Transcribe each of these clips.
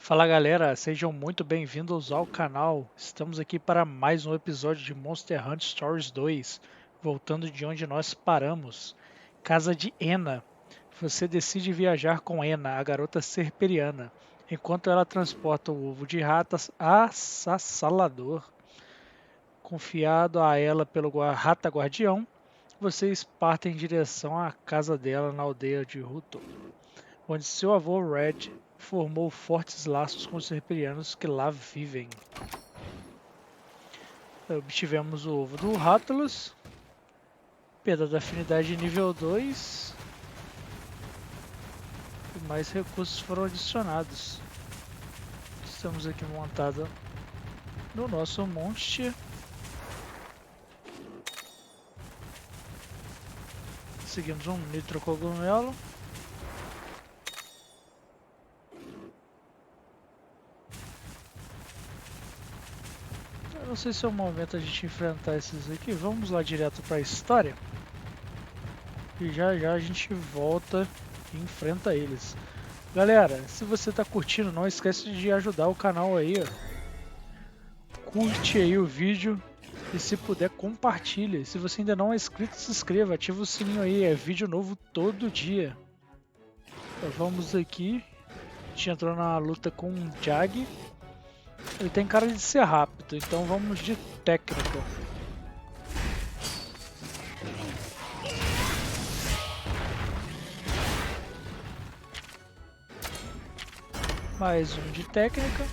Fala galera, sejam muito bem-vindos ao canal. Estamos aqui para mais um episódio de Monster Hunter Stories 2, voltando de onde nós paramos. Casa de Ena. Você decide viajar com Ena, a garota serperiana, enquanto ela transporta o ovo de ratas assassalador. Confiado a ela pelo rata guardião, vocês partem em direção à casa dela na aldeia de Ruto, onde seu avô Red formou fortes laços com os serperianos que lá vivem. Obtivemos o ovo do Rathalos, pedra da afinidade nível 2 e mais recursos foram adicionados. Estamos aqui montado no nosso Monsties. Seguimos um nitro cogumelo. Eu não sei se é o momento a gente enfrentar esses aqui. Vamos lá direto para a história. E já já a gente volta e enfrenta eles. Galera, se você está curtindo, não esquece de ajudar o canal aí, ó. Curte aí o vídeo e se puder compartilhe. Se você ainda não é inscrito, se inscreva, ativa o sininho aí, é vídeo novo todo dia. Então, vamos aqui. A gente entrou na luta com um Jag. Ele tem cara de ser rápido, então vamos de técnica. Mais um de técnica.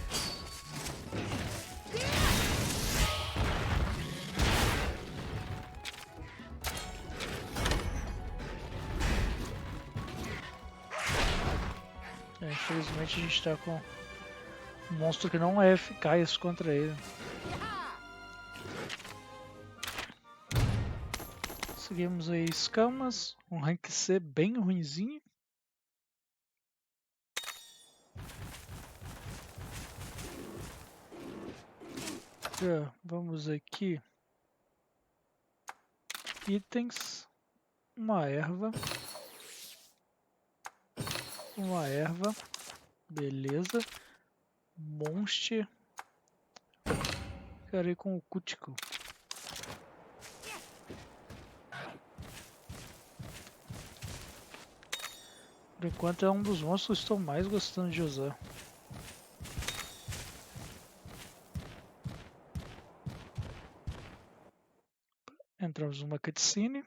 Infelizmente a gente está com um monstro que não é eficaz contra ele. Seguimos aí escamas, um rank C bem ruinzinho. Vamos aqui. Itens. Uma erva. Uma erva. Beleza. Monsties. Quero ir com o cútico. Por enquanto é um dos monstros que estou mais gostando de usar. Entramos numa cutscene.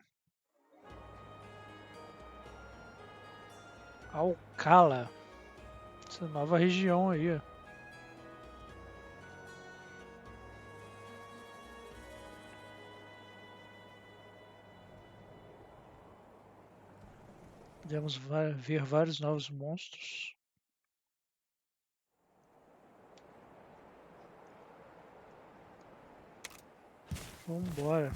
Alcala. Essa nova região aí, ó. Podemos ver vários novos monstros. Vambora.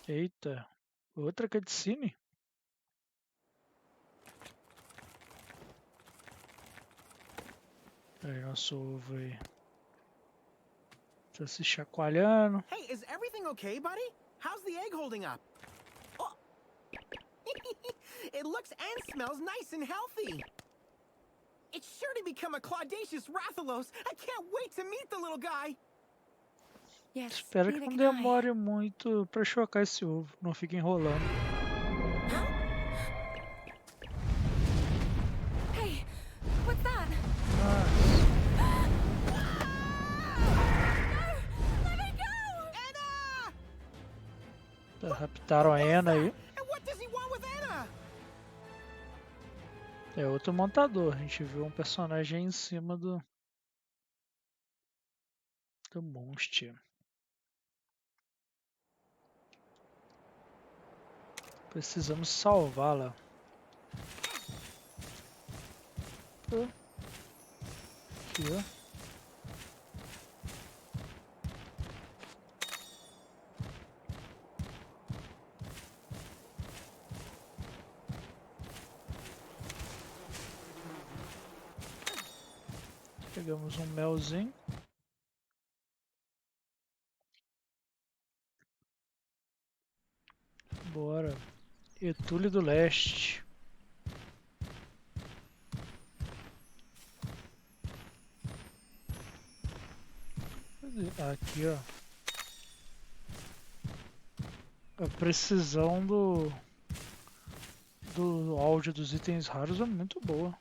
Eita, outra cutscene? Aí, nosso ovo aí. Tá se chacoalhando. Hey, is everything okay, buddy? How's the egg holding up? Oh. It looks and smells nice and healthy. It's sure to become a claudacious Rathalos. I can't wait to meet the little guy. Yes, Espero que não demore muito pra chocar esse ovo, não fique enrolando. Hey, what's that? Raptaram a Ena aí. And what does he want with Anna? É outro montador. A gente viu um personagem em cima do Monsties. Precisamos salvá-la. Aqui, ó. Pegamos um melzinho. Etule do Leste. Aqui, ó. A precisão do áudio dos itens raros é muito boa.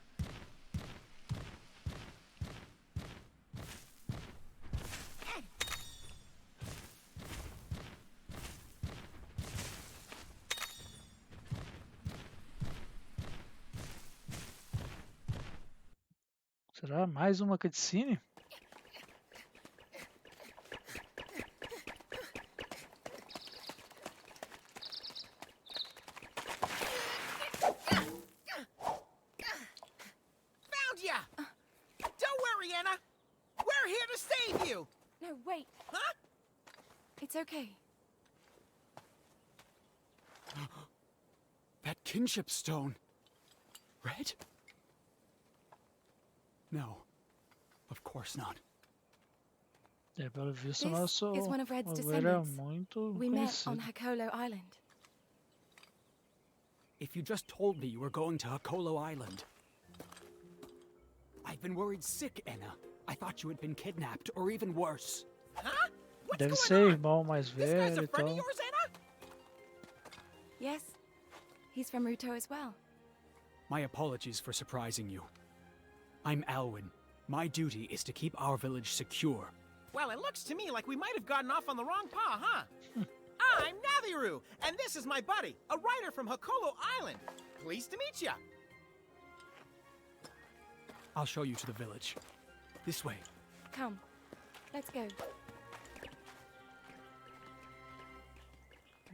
Será mais uma cutscene? Found ya! Don't worry, Anna. We're here to save you. No, wait. Huh? It's okay. That kinship stone. Red? No. Of course not. É, pelo visto, This nosso is one of Red's ovelha é descendants. muito We met on conhecido. Hakolo Island. If you just told me you were going to Hakolo Island. I've been worried sick, Anna. I thought you had been kidnapped, or even worse. Huh? What's Deve going ser on? irmão mais This guy's velho a e friend of tal. yours, Anna? Yes, he's from Ruto as well. My apologies for surprising you. I'm Alwyn. My duty is to keep our village secure. Well, it looks to me like we might have gotten off on the wrong paw, huh? I'm Nathiru, and this is my buddy, a writer from Hakolo Island. Pleased to meet ya. I'll show you to the village. This way. Come, let's go.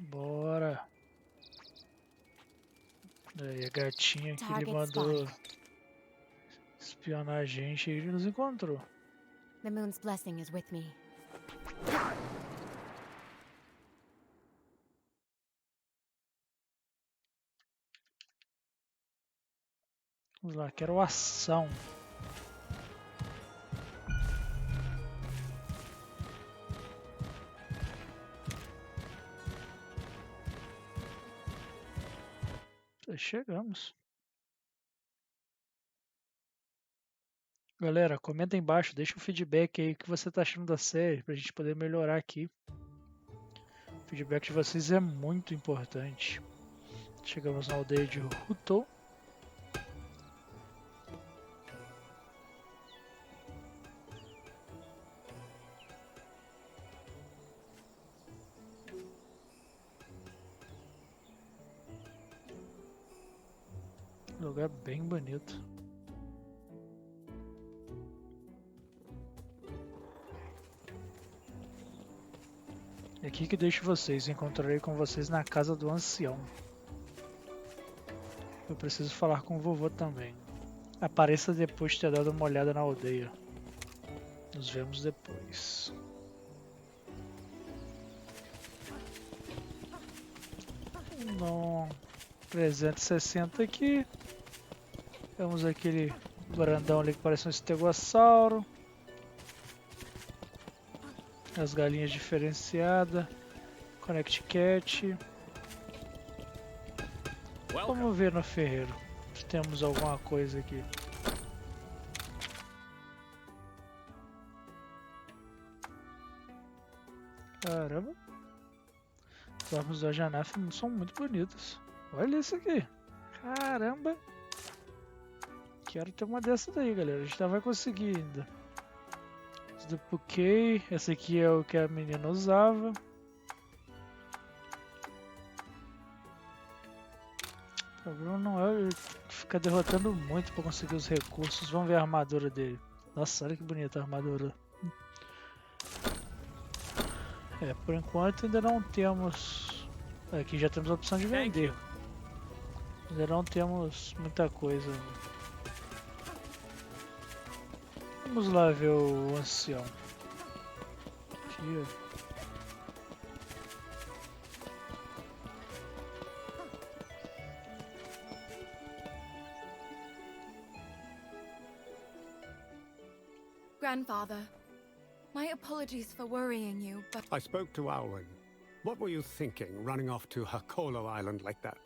Bora. Aí a gatinha que ele Target mandou espionar a gente e ele nos encontrou. The moon's blessing is with me. Vamos lá, quero ação. Chegamos. Galera, comenta aí embaixo, deixa um feedback aí o que você tá achando da série pra gente poder melhorar aqui. O feedback de vocês é muito importante. Chegamos na aldeia de Ruto. Lugar bem bonito. É aqui que deixo vocês. Encontrarei com vocês na casa do ancião. Eu preciso falar com o vovô também. Apareça depois de ter dado uma olhada na aldeia. Nos vemos depois. No 360 aqui. Temos aquele grandão ali que parece um estegossauro. As galinhas diferenciadas. Connect Cat. Vamos ver no ferreiro se temos alguma coisa aqui. Caramba. As armas da Janaf são muito bonitas. Olha isso aqui. Caramba. Quero ter uma dessa daí, galera. A gente já vai conseguir ainda. Dupliquei. Esse aqui é o que a menina usava. O problema não é ficar derrotando muito para conseguir os recursos. Vamos ver a armadura dele. Nossa, olha que bonita a armadura. É, por enquanto ainda não temos... Aqui já temos a opção de vender. Ainda não temos muita coisa. Vamos lá ver o ancião. Aqui, ó. Grandfather, my apologies for worrying you, but I spoke to Alwyn. What were you thinking, running off to Hakolo Island like that?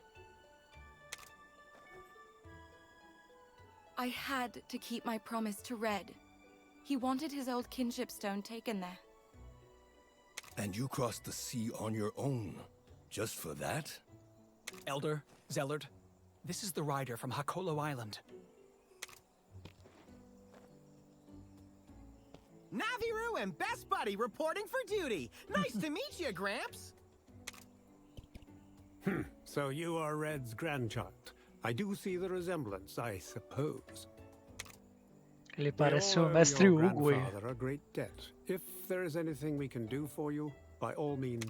I had to keep my promise to Red. He wanted his old kinship stone taken there. And you crossed the sea on your own, just for that? Elder, Zellard, this is the rider from Hakolo Island. Naviru and Best Buddy reporting for duty. Nice to meet you, Gramps. So you are Red's grandchild. I do see the resemblance, I suppose. Ele We parece all o owe mestre your Hugo aí. grandfather a great debt. If there is anything we can do for you, by all means.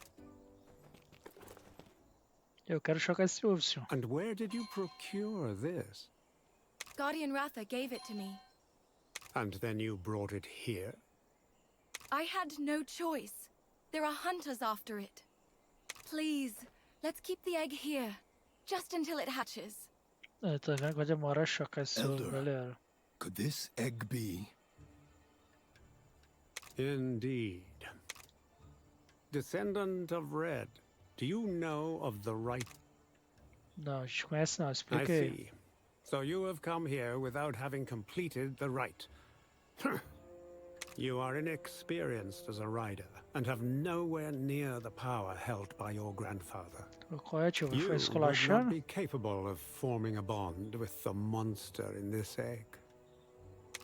Eu quero chocar esse ovo, senhor. And where did you procure this? Guardian Ratha gave it to me. And then you brought it here? I had no choice. There are hunters after it. Please, let's keep the egg here, just until it hatches. Tá vendo que vai demorar a chocar esse ovo, Elder. galera. Could this egg be? Indeed. Descendant of Red, do you know of the right? Não, a gente conhece não, I explica aí. see. So you have come here without having completed the rite. You are inexperienced as a rider, and have nowhere near the power held by your grandfather. Qual é, tio? Vai You ficar would not esculachando? be capable of forming a bond with the monster in this egg.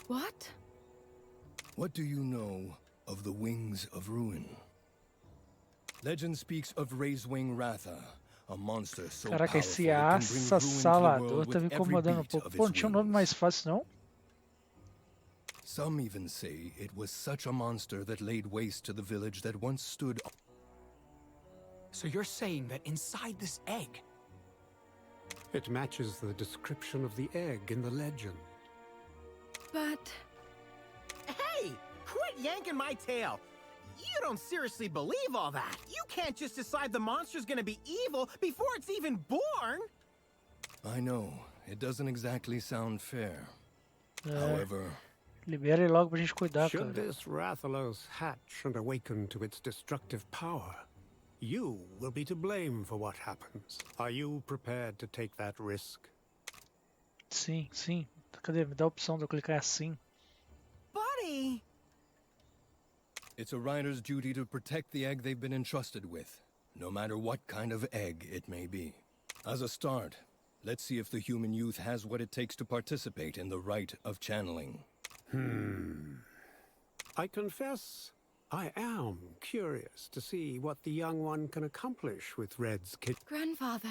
What? What do you know of the Wings of Ruin? Legend speaks of Raisewing Ratha, a monster so Caraca, esse powerful it can bring ruin to the Salador world tá me with every incomodando um beat pouco. of Pô, não its tinha um nome wings. mais fácil, não? Some even say it was such a monster that laid waste to the village that once stood. So you're saying that inside this egg, It matches the description of the egg in the legend. But Hey, quit yanking my tail. You don't seriously believe all that. You can't just decide the monster's gonna be evil before it's even born. I know, it doesn't exactly sound fair. É, However, libera ele logo pra gente cuidar, Should cara. this Rathalos hatch and awaken to its destructive power, you will be to blame for what happens. Are you prepared to take that risk? Sim, sim. Cadê? Me dá a opção de eu clicar em assim. Buddy! it's a rider's duty to protect the egg they've been entrusted with, no matter what kind of egg it may be. As a start, let's see if the human youth has what it takes to participate in the rite of channeling. I confess, I am curious to see what the young one can accomplish with Red's kit. grandfather,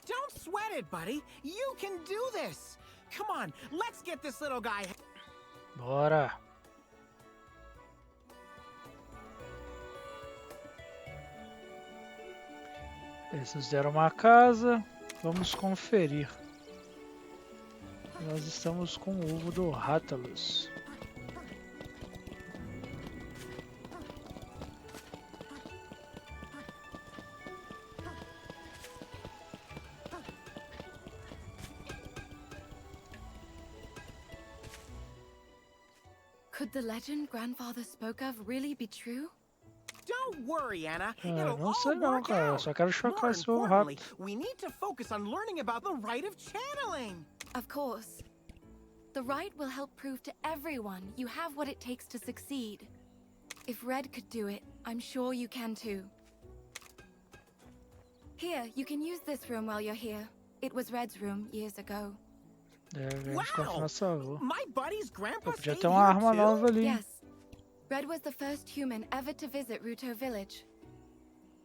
Don't sweat it, buddy. You can do this. Come on, let's get this little guy. Bora! Eles nos deram uma casa. Vamos conferir. Nós estamos com o ovo do Rathalos. could the legend grandfather spoke of really be true? Don't worry, Anna. Ah, It'll não all sei não, work cara. Eu out. só quero chocar More esse ovo importantly, rápido. we need to focus on learning about the rite of channeling. Of course. The rite will help prove to everyone you have what it takes to succeed. If Red could do it, I'm sure you can too. Here, you can use this room while you're here. It was Red's room years ago. Devemos continuar essa rua. My buddy's grandpa Pô, podia stayed ter uma here arma too? nova ali. Yes. Red was the first human ever to visit Ruto village.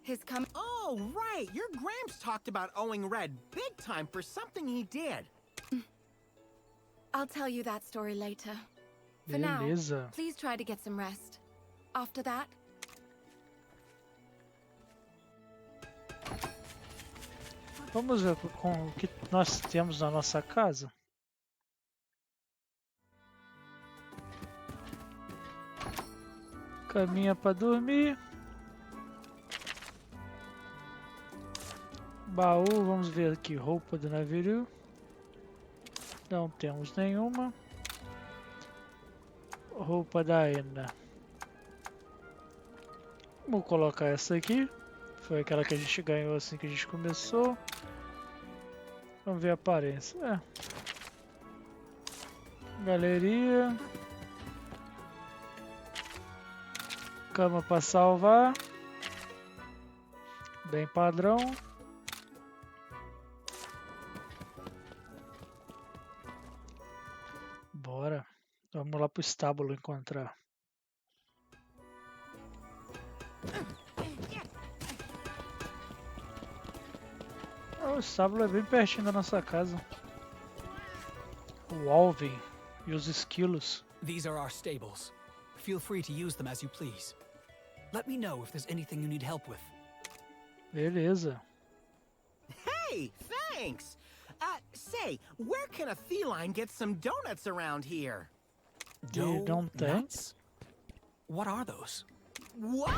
His com- Oh, right. Your Gramps talked about owing Red big time for something he did. I'll tell you that story later. For now, Beleza. please try to get some rest. After that, Vamos ver com o que nós temos na nossa casa. Caminha para dormir. Baú, vamos ver aqui, roupa do navio. Não temos nenhuma. Roupa da Ana. Vou colocar essa aqui. Foi aquela que a gente ganhou assim que a gente começou. Vamos ver a aparência. Galeria. Cama para salvar. Bem padrão. Bora. Vamos lá pro estábulo encontrar. O estábulo é bem pertinho da nossa casa. O Alvin e os esquilos. These are our stables. Feel free to use them as you please. Let me know if there's anything you need help with. Beleza. Hey, thanks! Say, where can a feline get some donuts around here? Donuts? What are those? What?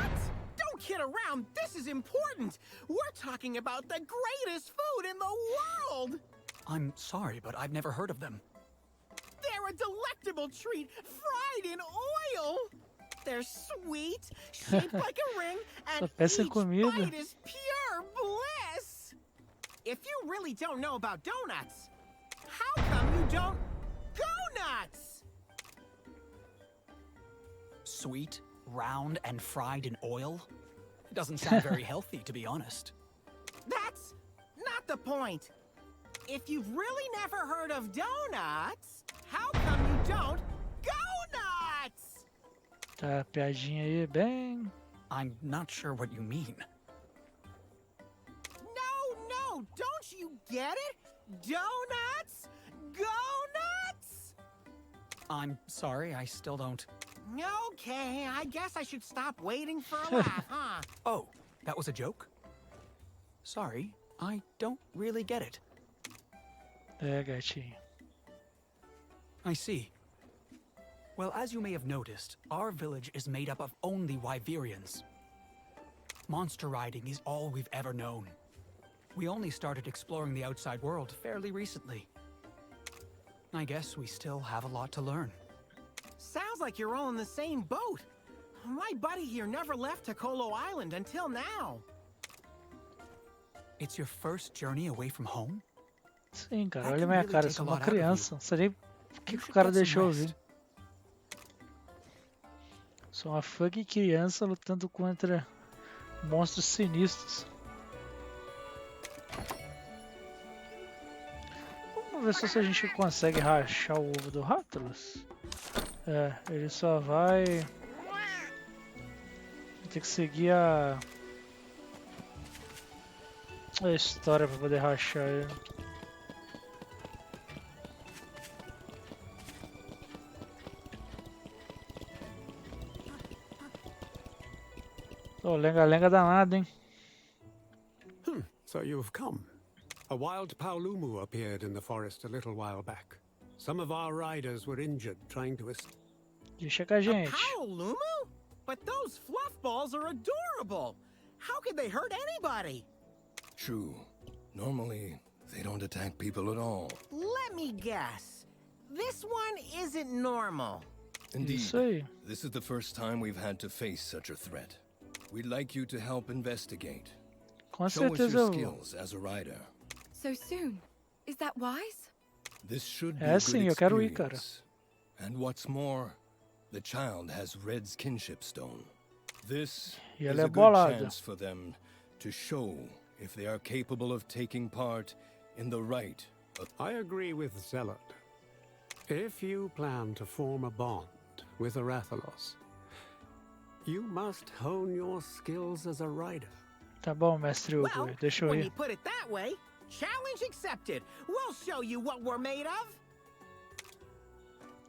Don't kid around, this is important! We're talking about the greatest food in the world! I'm sorry, but I've never heard of them. They're a delectable treat, fried in oil! They're sweet, shaped like a ring, and peça each comida. bite is pure bliss! If you really don't know about donuts, how come you don't go nuts? Sweet, round, and fried in oil? It doesn't sound very healthy, to be honest. That's not the point. If you've really never heard of donuts, how come you don't go nuts? Tá, piadinha aí, bem. I'm not sure what you mean. No, don't you get it? Donuts? Go nuts? I'm sorry, I still don't. Okay, I guess I should stop waiting for a laugh, huh? Oh, that was a joke? Sorry, I don't really get it. É, gatinho. I see. Well, as you may have noticed, our village is made up of only Wyverians. Monster riding is all we've ever known. We only started exploring the outside world fairly recently. I guess we still have a lot to learn. Sounds like you're all in the same boat. My buddy here never left Tokolo Island until now. It's your first journey away from home? Sim, cara, That olha can minha really cara, take sou a uma lot out of you. criança. Não sei nem por que You o should cara get some deixou eu rest. vir. Sou uma fucking criança lutando contra monstros sinistros. Vamos ver se a gente consegue rachar o ovo do Rathalos. É, ele só vai... Tem que seguir a história para poder rachar ele. Ô, lenga-lenga danado, hein? So you've come. A wild Paolumu appeared in the forest a little while back. Some of our riders were injured trying to escape. Deixa com a gente. Paolumu? But those fluff balls are adorable. How could they hurt anybody? True. Normally, they don't attack people at all. Let me guess. This one isn't normal. Indeed, Isso aí. this is the first time we've had to face such a threat. We'd like you to help investigate. Com Show us certeza your eu vou. skills as a rider. So soon. Is that wise? This should be É a good sim, eu quero ir, cara. experience. And what's more, the child has Red's kinship stone. This E is ela é a good bolada. chance for them to show if they are capable of taking part in the rite of... I agree with Zealot. If you plan to form a bond with a Rathalos, you must hone your skills as a rider. Tá bom, mestre Hugo, Well, deixa eu when ir. you put it that way, challenge accepted. We'll show you what we're made of.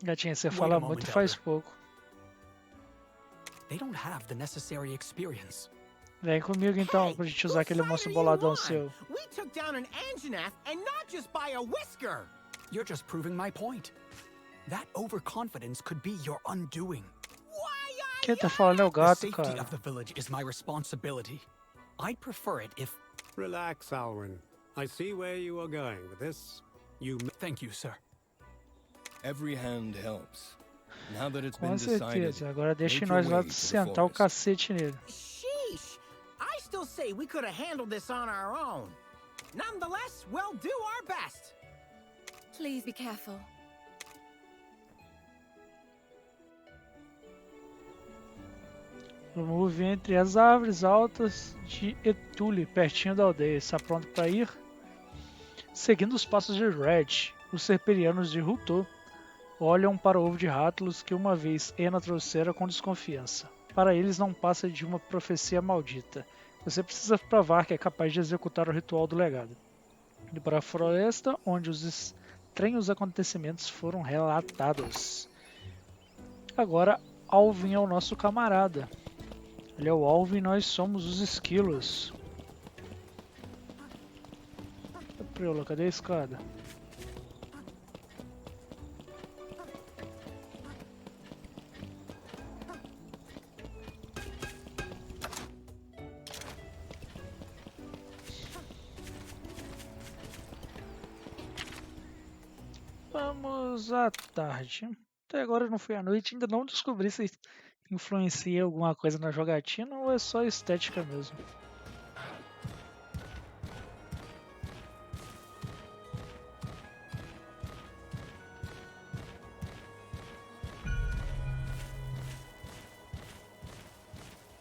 Gatinha, você Wait fala a moment, muito faz Elder. pouco. They don't have the necessary experience. Vem comigo então, Hey, pra gente whose usar aquele side monstro are you boladão on? seu. We took down an Anjanath and not just by a whisker. You're just proving my point. That overconfidence could be your undoing. Why, Quem tá falando é o The gato, safety cara. of the village is my responsibility. I'd prefer it if... Relax, Alwyn. I see where you are going with this. Thank you, sir. Every hand helps. Now that it's Com been decided, certeza. Agora deixe make nós your lá way to the sentar o forest. cacete nele. Sheesh. I still say we could have handled this on our own. Nonetheless, we'll do our best. Please be careful. Promove entre as árvores altas de Etule, pertinho da aldeia. Está pronto para ir? Seguindo os passos de Red, os serperianos de Rutor olham para o ovo de Rathalos que uma vez Ena trouxera com desconfiança. Para eles não passa de uma profecia maldita. Você precisa provar que é capaz de executar o ritual do legado. E para a floresta, onde os estranhos acontecimentos foram relatados. Agora, Alvin é o nosso camarada. Ele é o Alvin e nós somos os esquilos. Priola, cadê a escada? Vamos à tarde. Até agora não foi à noite, ainda não descobri se influencia alguma coisa na jogatina ou é só estética mesmo.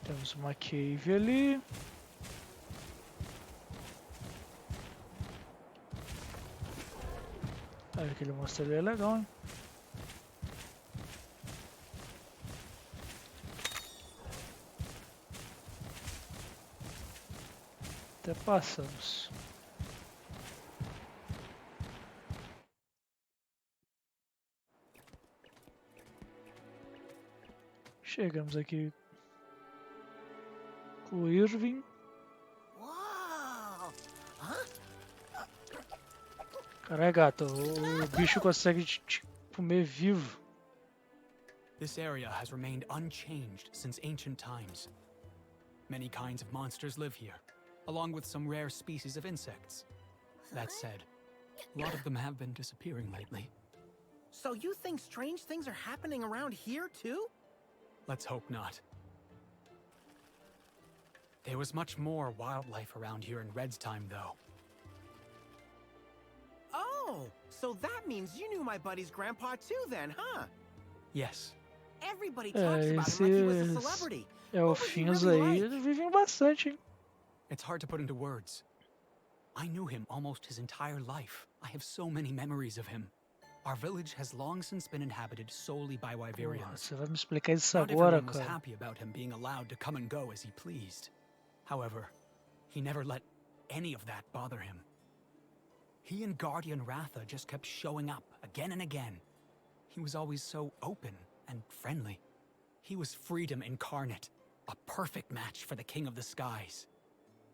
Temos uma cave ali. Olha, aquele monstro ali é legal, hein? Até passamos. Chegamos aqui com o Irving. Whoa! Huh? Caralho, gato, o bicho consegue te comer vivo. This area has remained unchanged since ancient times. Many kinds of monsters live here, along with some rare species of insects. That said, a lot of them have been disappearing lately. So you think strange things are happening around here too? Let's hope not. There was much more wildlife around here in Red's time, though. Oh, so that means you knew my buddy's grandpa too then, huh? Yes. Everybody talks about him like he was a Esses celebrity. elfinhos really aí like? vivem bastante, hein? It's hard to put into words. I knew him almost his entire life. I have so many memories of him. Our village has long since been inhabited solely by Porra, Wyverians. você vai me explicar isso Not agora, everyone was cara. happy about him being allowed to come and go as he pleased. However, he never let any of that bother him. He and Guardian Ratha just kept showing up again and again. He was always so open and friendly. He was freedom incarnate, a perfect match for the King of the Skies.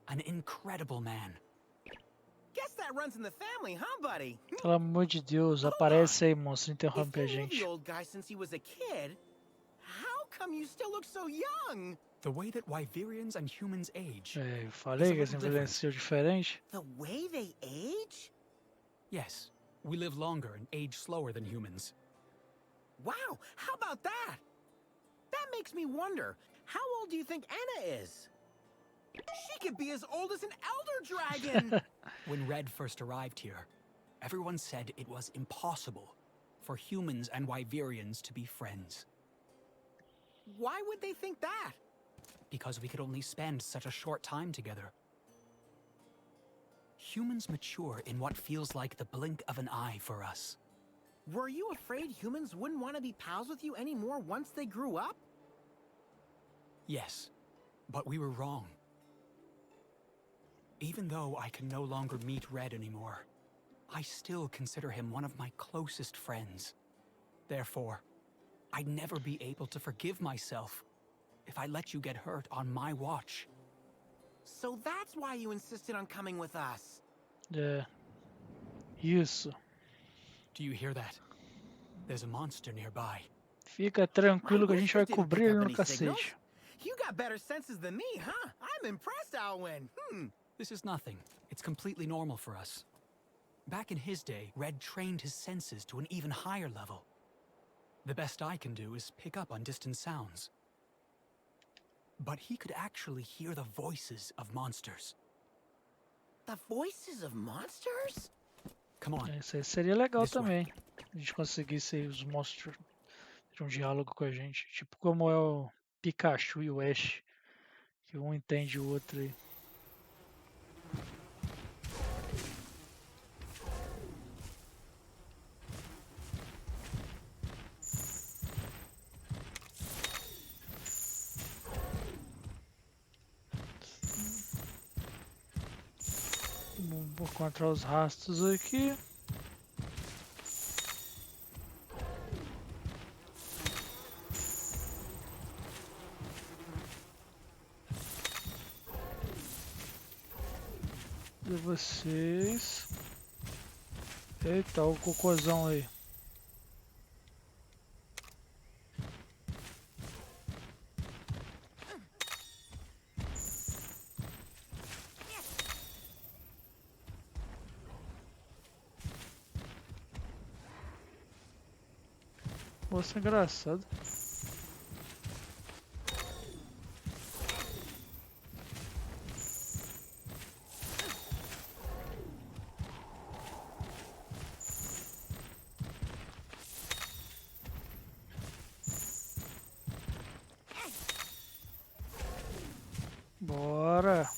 An incredible man. Guess that runs in the family, huh, buddy? Pelo amor de Deus, aparece aí, monstro, interrompe a If you knew gente. the old guy since he was a kid, how come you still look so young? The way that Wyverians and humans age. É, eu falei que eles envelheceu diferente. The way they age? Yes, we live longer and age slower than humans. Wow, how about that? That makes me wonder, how old do you think Anna is? She could be as old as an elder dragon! When Red first arrived here, everyone said it was impossible for humans and Wyverians to be friends. Why would they think that? Because we could only spend such a short time together. Humans mature in what feels like the blink of an eye for us. Were you afraid humans wouldn't want to be pals with you anymore once they grew up? Yes, but we were wrong. Even though I can no longer meet Red anymore, I still consider him one of my closest friends. Therefore, I'd never be able to forgive myself if I let you get hurt on my watch. So that's why you insisted on coming with us. É. Isso. Do you hear that? There's a monster nearby. Fica tranquilo que a gente vai Didn't pick cobrir ele up no any signals. cacete. You got better senses than me, huh? I'm impressed, Alwyn. This is nothing. It's completely normal for us. Back in his day, Red trained his senses to an even higher level. The best I can do is pick up on distant sounds. But he could actually hear the voices of monsters. The voices of monsters? Come on. Isso aí seria legal This way. também. A gente conseguisse os monstros ter um diálogo com a gente. Tipo como é o Pikachu e o Ash, que um entende o outro aí. Vou encontrar os rastros aqui. De vocês. Eita, o cocôzão aí. Nossa, engraçado. Bora.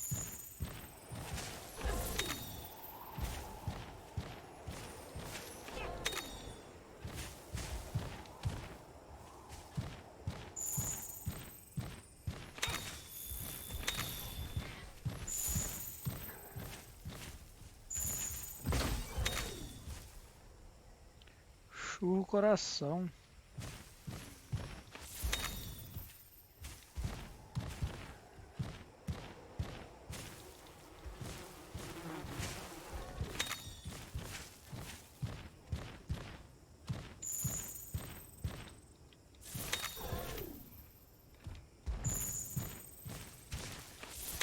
Churro coração.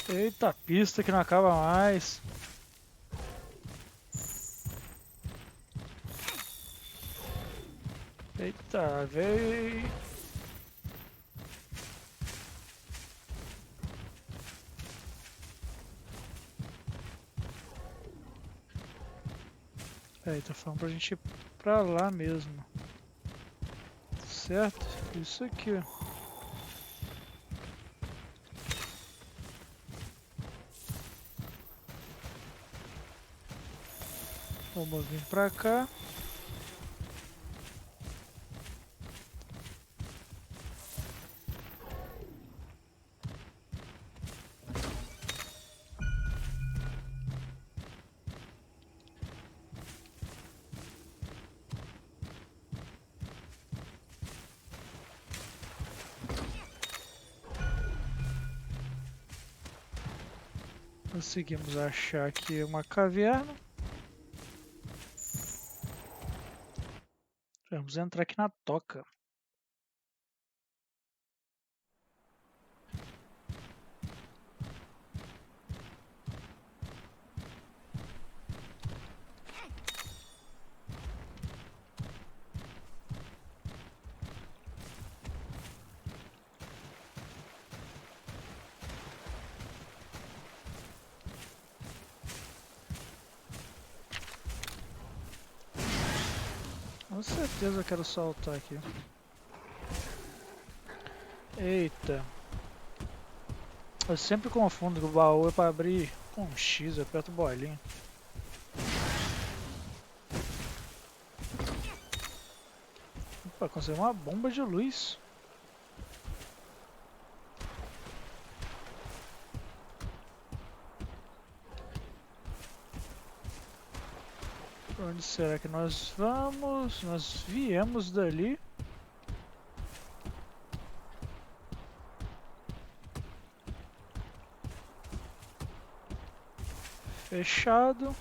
Eita, pista que não acaba mais. Eita, veio. Aí, tá falando pra gente ir pra lá mesmo. Certo? Isso aqui, ó. Vamos vir pra cá. Conseguimos achar aqui uma caverna. Vamos entrar aqui na toca. Com certeza eu quero saltar aqui. Eita. Eu sempre confundo que o baú é para abrir com um X, eu aperto bolinha. Opa, consegui uma bomba de luz. Pra onde será que nós vamos? Nós viemos dali. Fechado.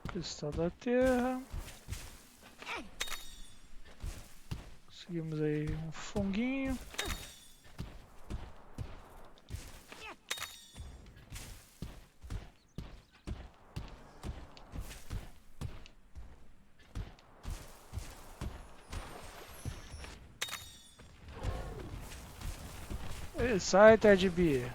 Cristal da Terra. Conseguimos aí um funguinho. Sai, Ted B.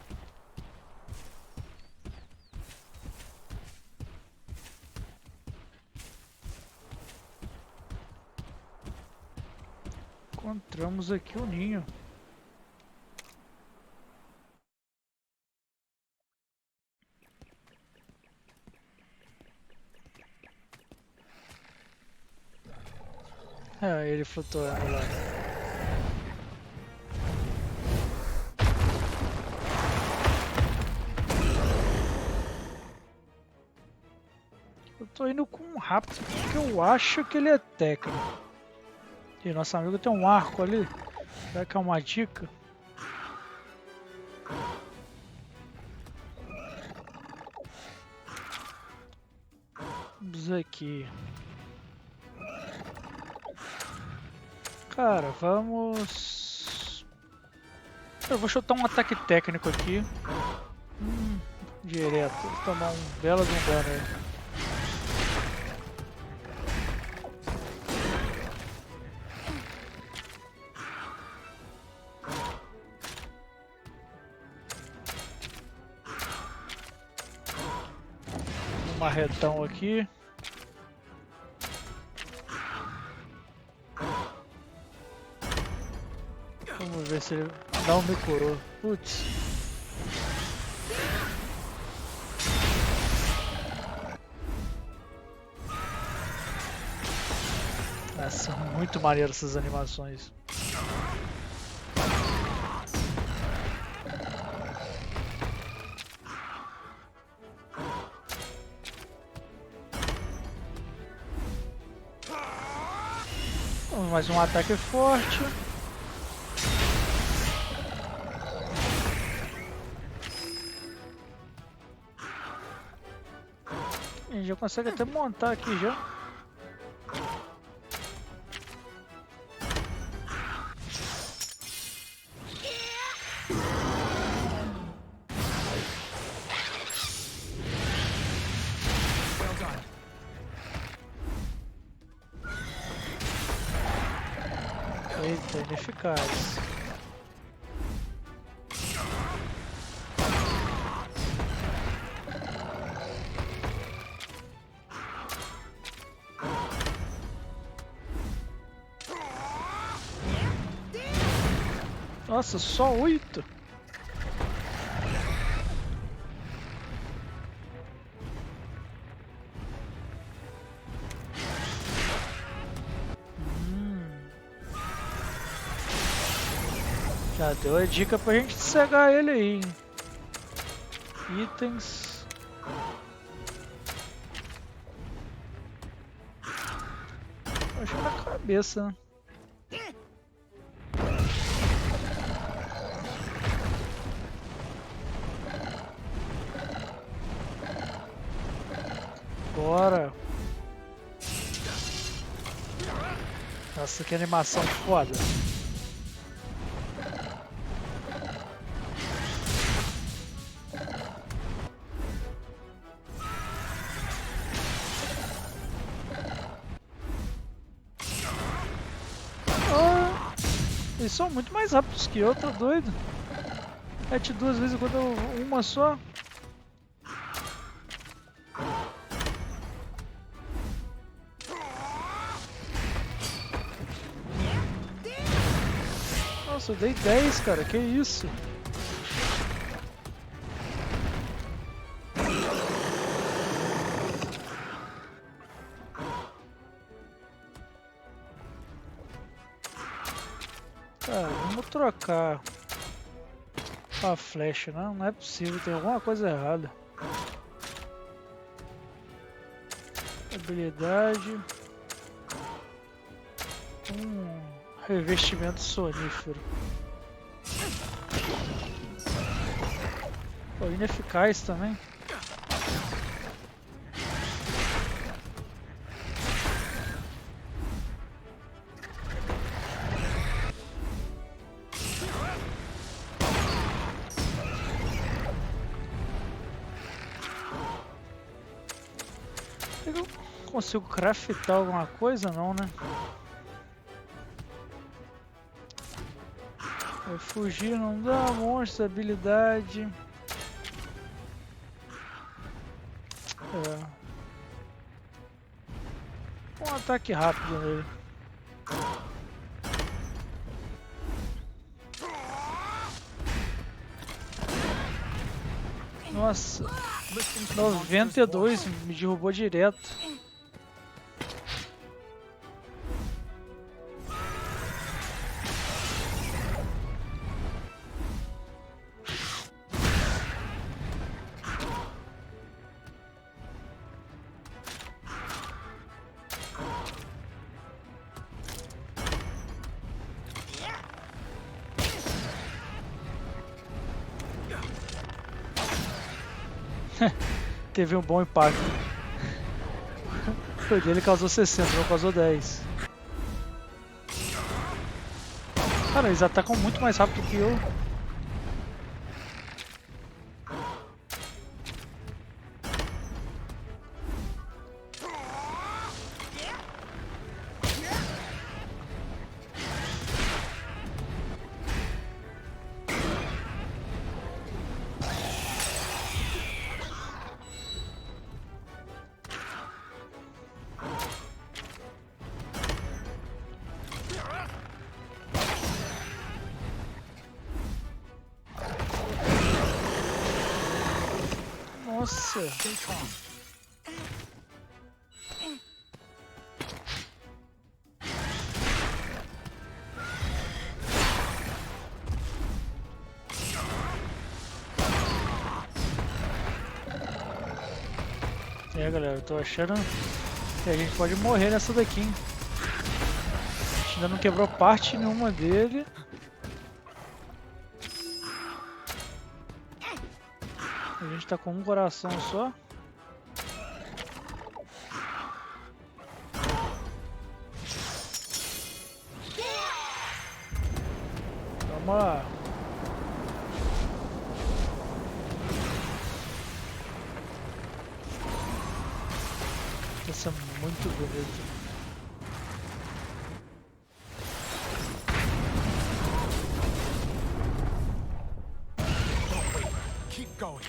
Encontramos aqui o ninho. É, ele flutuando lá. Eu tô indo com um rápido porque eu acho que ele é técnico. E nosso amigo tem um arco ali. Será que é uma dica? Vamos aqui. Cara, vamos... Eu vou chutar um ataque técnico aqui. Direto. Vou tomar um belo de um dano aí. Um marretão aqui. Vamos ver se ele não me curou. Putz. Nossa, muito maneiro essas animações. Mais um ataque forte. A gente já consegue até montar aqui já. Eita, ineficaz. Nossa, só 8? Já deu a dica pra gente cegar ele aí, hein? Itens. Acho que na cabeça, né? Bora! Nossa, que animação foda! Eles são muito mais rápidos que eu, tô doido. Mete 2 vezes quando uma só. Nossa, eu dei 10, cara, que isso? Cara, vamos trocar a flecha, não é possível, tem alguma coisa errada. Habilidade. Revestimento sonífero. Pô, ineficaz também. Eu consigo craftar alguma coisa? Não, né? Fugir não dá, monstros, habilidade. Um ataque rápido nele. Nossa, 92 me derrubou direto. Teve um bom impacto. O dele causou 60, não causou 10. Cara, eles atacam muito mais rápido que eu. Nossa! Galera, eu tô achando que a gente pode morrer nessa daqui, hein? A gente ainda não quebrou parte nenhuma dele. A gente tá com um coração só. Toma! Isso é muito bonito. Keep going.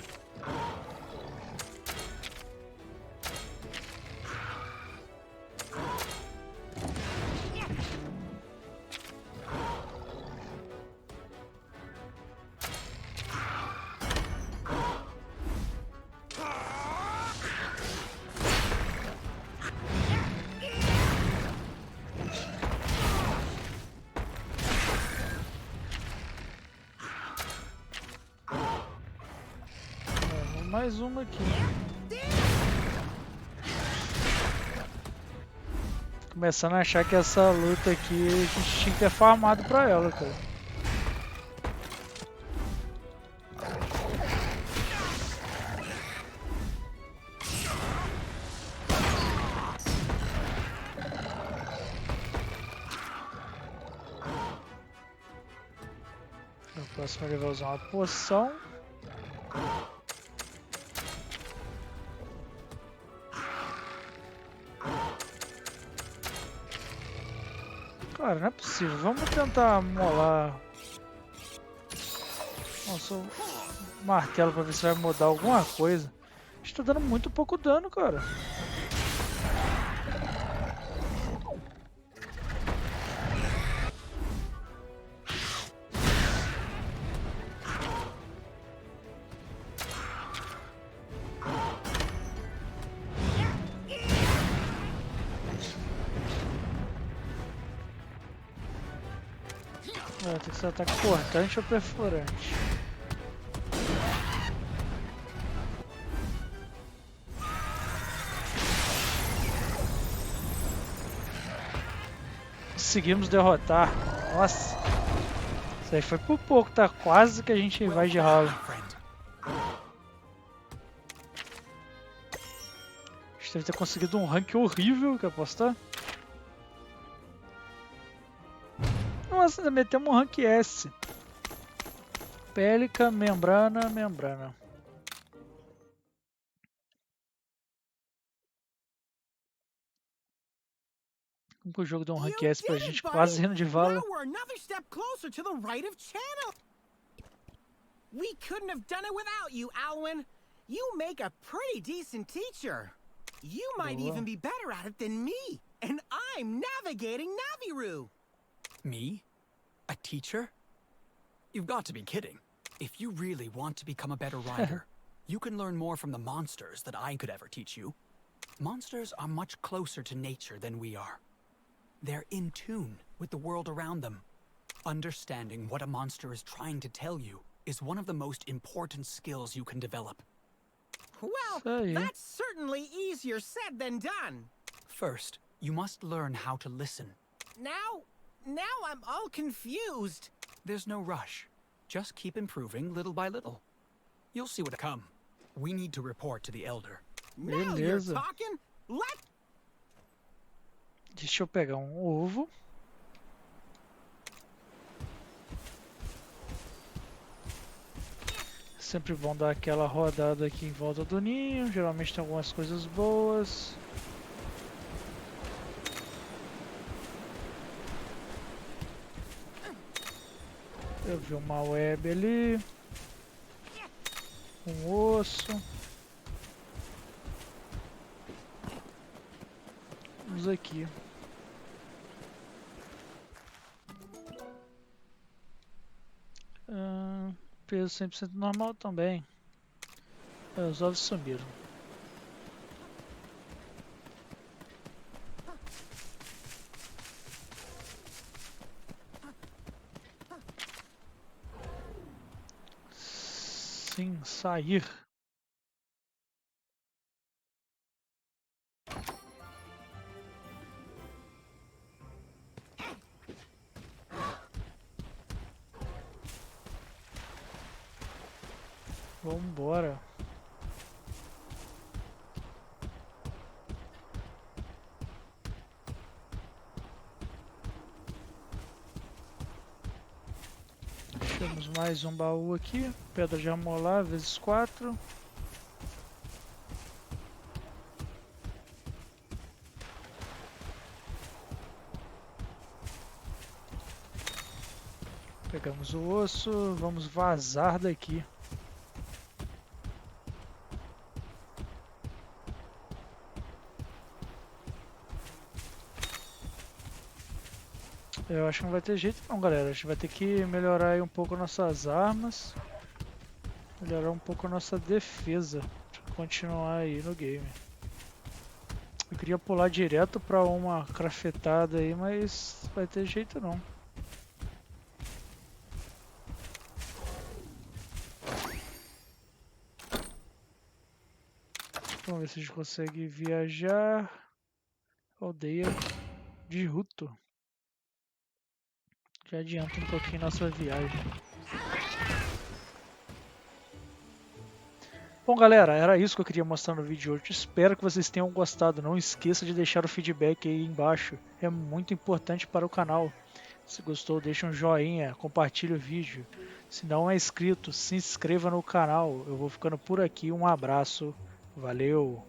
Mais uma aqui. Começando a achar que essa luta aqui a gente tinha que ter farmado pra ela, cara. No próximo ele vai usar uma poção. Cara, não é possível. Vamos tentar molar nosso martelo pra ver se vai mudar alguma coisa. A gente tá dando muito pouco dano, cara. Tem que ser ataque cortante ou perfurante. Conseguimos derrotar. Nossa. Isso aí foi por pouco, tá? Quase que a gente vai de ralo. A gente deve ter conseguido um rank horrível, quer apostar? Nossa, ainda metemos um rank S. Pélica, membrana, membrana. Nunca o jogo deu um rank You S pra did gente it, buddy. quase indo de vala. Now we're another step closer to the right of channel. We couldn't have done it without you, Alwyn. You make a pretty decent teacher. You might Boa. even be better at it than me. And I'm navigating Naviru. Me? A teacher? You've got to be kidding. If you really want to become a better rider, you can learn more from the monsters than I could ever teach you. Monsters are much closer to nature than we are. They're in tune with the world around them. Understanding what a monster is trying to tell you is one of the most important skills you can develop. Well, Say. that's certainly easier said than done. First, you must learn how to listen. Now I'm all confused. There's no rush. Just keep improving little by little. You'll see what'll come. We need to report to the Elder. Now you're Beleza. talking? Deixa eu pegar um ovo. Sempre bom dar aquela rodada aqui em volta do ninho. Geralmente tem algumas coisas boas. Eu vi uma web ali. Um osso. Vamos aqui. Peso 100% normal também. Os ovos sumiram. Sim, sair. Vambora. Temos mais um baú aqui. Pedra de amolar, vezes 4. Pegamos o osso. Vamos vazar daqui. Eu acho que não vai ter jeito não, galera. A gente vai ter que melhorar aí um pouco nossas armas. Melhorar um pouco a nossa defesa pra continuar aí no game. Eu queria pular direto pra uma craftada aí, mas não vai ter jeito não. Vamos ver se a gente consegue viajar. Aldeia de Ruto. Já adianta um pouquinho nossa viagem. Bom, galera, era isso que eu queria mostrar no vídeo de hoje. Espero que vocês tenham gostado. Não esqueça de deixar o feedback aí embaixo. É muito importante para o canal. Se gostou, deixa um joinha, compartilhe o vídeo. Se não é inscrito, se inscreva no canal. Eu vou ficando por aqui. Um abraço. Valeu!